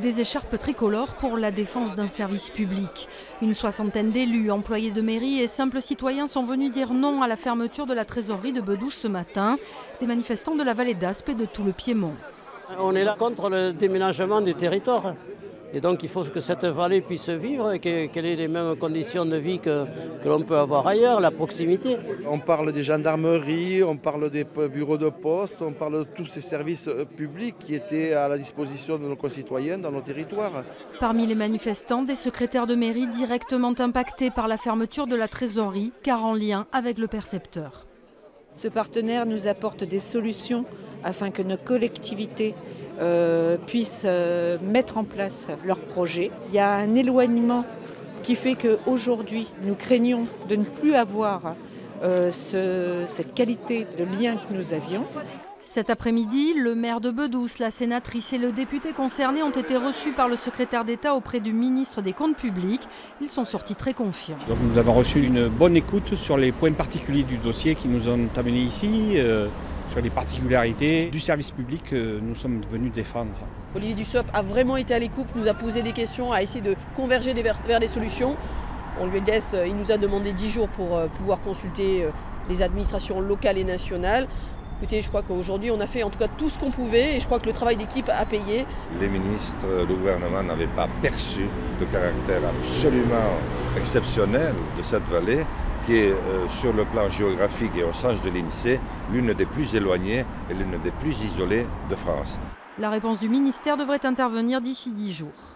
Des écharpes tricolores pour la défense d'un service public. Une soixantaine d'élus, employés de mairie et simples citoyens sont venus dire non à la fermeture de la trésorerie de Bedous ce matin. Des manifestants de la vallée d'Aspe et de tout le Piémont. On est là contre le déménagement du territoire. Et donc il faut que cette vallée puisse vivre et qu'elle ait les mêmes conditions de vie que l'on peut avoir ailleurs, la proximité. On parle des gendarmeries, on parle des bureaux de poste, on parle de tous ces services publics qui étaient à la disposition de nos concitoyens dans nos territoires. Parmi les manifestants, des secrétaires de mairie directement impactés par la fermeture de la trésorerie, car en lien avec le percepteur. Ce partenaire nous apporte des solutions afin que nos collectivités puissent mettre en place leurs projets. Il y a un éloignement qui fait qu'aujourd'hui, nous craignons de ne plus avoir cette qualité de lien que nous avions. Cet après-midi, le maire de Bedous, la sénatrice et le député concerné ont été reçus par le secrétaire d'État auprès du ministre des Comptes publics. Ils sont sortis très confiants. Donc nous avons reçu une bonne écoute sur les points particuliers du dossier qui nous ont amenés ici, sur les particularités du service public que nous sommes venus défendre. Olivier Dussopt a vraiment été à l'écoute, nous a posé des questions, a essayé de converger vers des solutions. On lui laisse, il nous a demandé 10 jours pour pouvoir consulter les administrations locales et nationales. Écoutez, je crois qu'aujourd'hui, on a fait en tout cas tout ce qu'on pouvait et je crois que le travail d'équipe a payé. Les ministres, le gouvernement n'avaient pas perçu le caractère absolument exceptionnel de cette vallée qui est sur le plan géographique et au sens de l'INSEE, l'une des plus éloignées et l'une des plus isolées de France. La réponse du ministère devrait intervenir d'ici 10 jours.